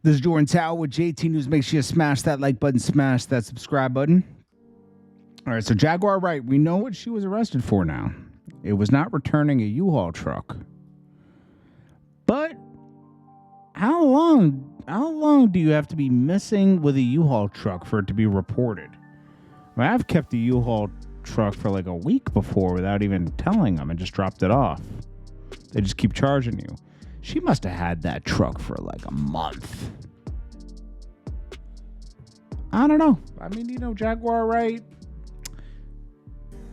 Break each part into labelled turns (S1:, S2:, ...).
S1: This is JordanTower with JT News. Make sure you smash that like button, smash that subscribe button. All right, so Jaguar Wright, we know what she was arrested for now. It was not returning a U-Haul truck. But how long do you have to be missing with a U-Haul truck for it to be reported? I mean, I've kept a U-Haul truck for like a week before without even telling them and just dropped it off. They just keep charging you. She must have had that truck for like a month. I don't know. I mean, Jaguar Wright,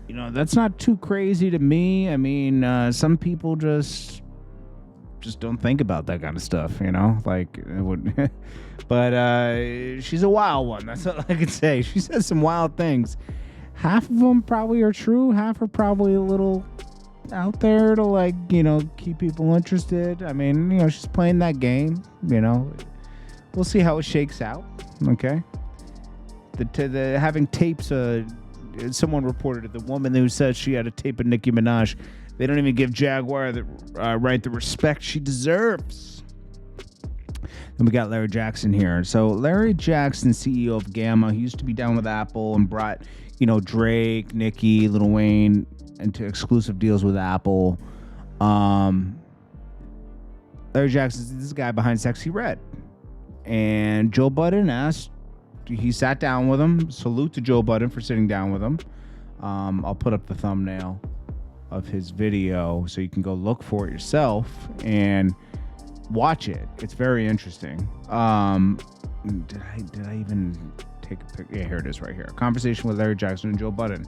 S1: that's not too crazy to me. I mean, some people just don't think about that kind of stuff, like it would. But she's a wild one. That's all I can say. She says some wild things. Half of them probably are true. Half are probably a little out there to keep people interested. I mean, she's playing that game. We'll see how it shakes out. Okay. The having tapes. Someone reported it. The woman who said she had a tape of Nicki Minaj. They don't even give Jaguar Wright the respect she deserves. Then we got Larry Jackson here. So Larry Jackson, CEO of Gamma, he used to be down with Apple and brought, Drake, Nicki, Lil Wayne into exclusive deals with Apple. Larry Jackson is this guy behind Sexy Red. And Joe Budden he sat down with him. Salute to Joe Budden for sitting down with him. I'll put up the thumbnail of his video so you can go look for it yourself and watch it. It's very interesting. Did I even take a picture? Yeah, here it is right here. A conversation with Larry Jackson and Joe Budden.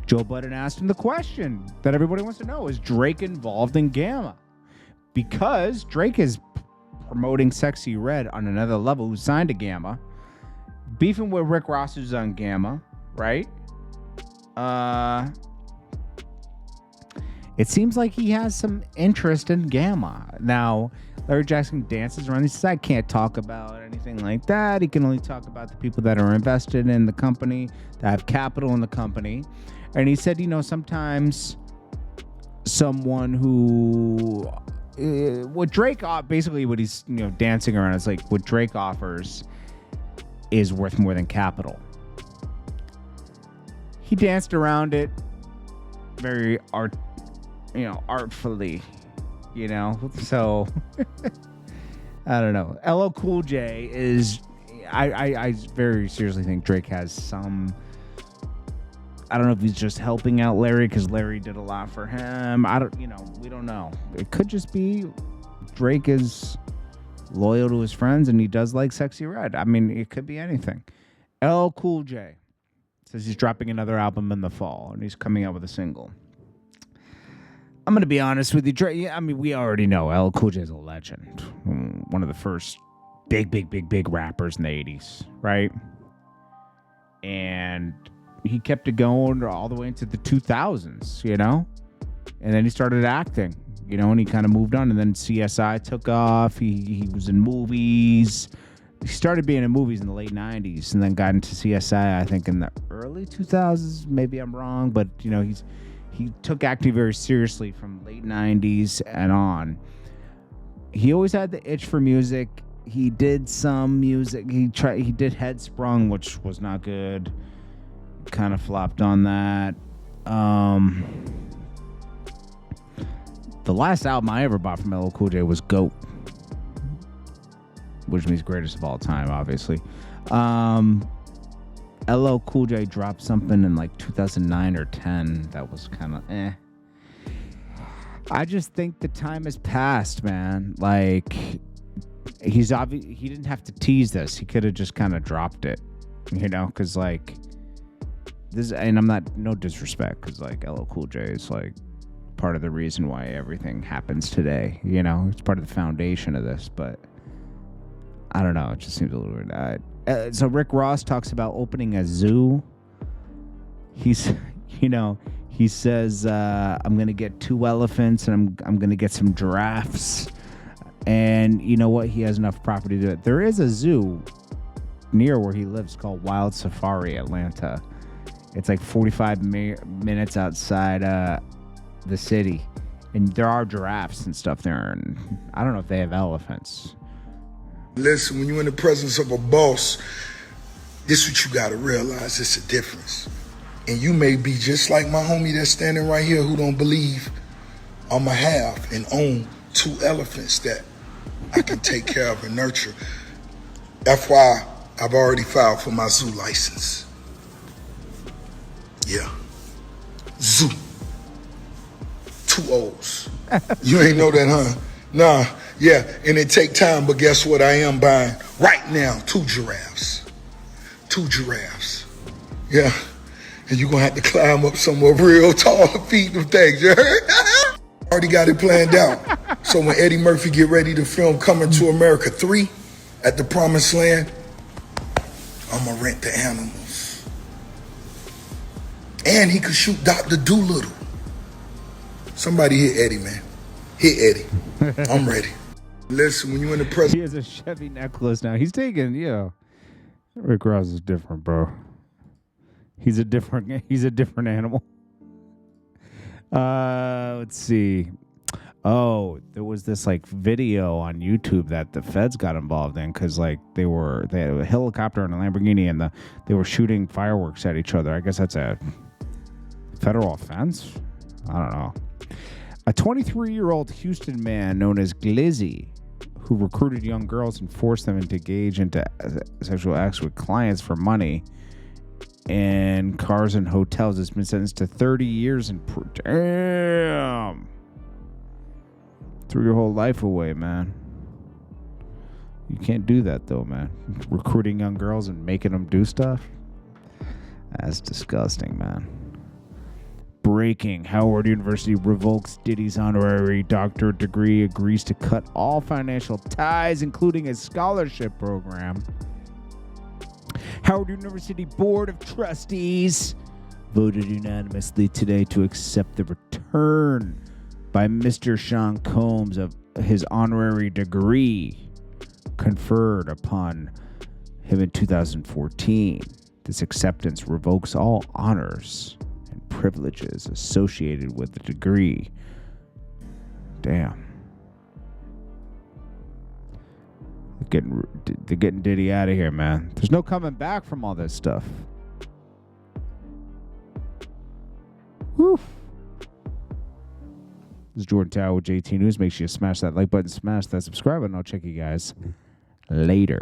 S1: Joe Budden asked him the question that everybody wants to know. Is Drake involved in Gamma? Because Drake is promoting Sexy Red on another level, who signed to Gamma. Beefing with Rick Ross, who's on Gamma, right? It seems like he has some interest in Gamma. Now, Larry Jackson dances around. He says, I can't talk about anything like that. He can only talk about the people that are invested in the company, that have capital in the company. And he said, sometimes someone who... what Drake... basically, what he's, dancing around is like what Drake offers is worth more than capital. He danced around it very artfully, so I don't know. LL Cool J is, I very seriously think Drake has some, I don't know if he's just helping out Larry because Larry did a lot for him. We don't know. It could just be Drake is loyal to his friends and he does like Sexy Red. I mean, it could be anything. LL Cool J says he's dropping another album in the fall and he's coming out with a single. I'm going to be honest with you, Drake. I mean, we already know LL Cool J is a legend. One of the first big rappers in the 80s, right? And he kept it going all the way into the 2000s, And then he started acting, and he kind of moved on. And then CSI took off. He was in movies. He started being in movies in the late 90s and then got into CSI, I think, in the early 2000s. Maybe I'm wrong, but, he took acting very seriously from late 90s and on. He always had the itch for music. He did some music. He did Headsprung, which was not good. Kind of flopped on that. The last album I ever bought from LL Cool J was GOAT, which means greatest of all time, obviously. LL Cool J dropped something in like 2009 or 10 that was kind of I just think the time has passed, man. Like, he didn't have to tease this. He could have just kind of dropped it, because like this, and I'm not, no disrespect, because like LL Cool J is like part of the reason why everything happens today. It's part of the foundation of this, but I don't know. It just seems a little weird. So Rick Ross talks about opening a zoo. He says, I'm going to get 2 elephants and I'm going to get some giraffes. And you know what? He has enough property to do it. There is a zoo near where he lives called Wild Safari, Atlanta. It's like 45 minutes outside the city. And there are giraffes and stuff there. And I don't know if they have elephants.
S2: Listen, when you're in the presence of a boss, this is what you gotta realize, it's a difference. And you may be just like my homie that's standing right here who don't believe I'ma have and own 2 elephants that I can take care of and nurture. FYI, I've already filed for my zoo license. Yeah, zoo. 2 O's. You ain't know that, huh? Nah, yeah, and it take time, but guess what I am buying right now? 2 giraffes. 2 giraffes. Yeah, and you're gonna have to climb up somewhere real tall to feed them things, you heard? Already got it planned out. So when Eddie Murphy get ready to film Coming to America 3 at the Promised Land, I'ma rent the animals. And he could shoot Dr. Doolittle. Somebody hit Eddie, man. Hit Eddie. I'm ready. Listen, when you're in the presence...
S1: He has a Chevy necklace now. He's taking, Rick Ross is different, bro. He's a different animal. Let's see. Oh, there was this video on YouTube that the feds got involved in because they had a helicopter and a Lamborghini and they were shooting fireworks at each other. I guess that's a federal offense. I don't know. A 23-year-old Houston man known as Glizzy, who recruited young girls and forced them to engage into sexual acts with clients for money and cars and hotels, has been sentenced to 30 years in prison. Damn. Threw your whole life away, man. You can't do that, though, man. Recruiting young girls and making them do stuff? That's disgusting, man. Breaking. Howard University revokes Diddy's honorary doctorate degree, agrees to cut all financial ties, including a scholarship program. Howard University Board of Trustees voted unanimously today to accept the return by Mr. Sean Combs of his honorary degree conferred upon him in 2014. This acceptance revokes all honors and privileges associated with the degree. Damn. They're getting Diddy out of here, man. There's no coming back from all this stuff. Woo. This is Jordan Tower with JT News. Make sure you smash that like button, smash that subscribe button. I'll check you guys later.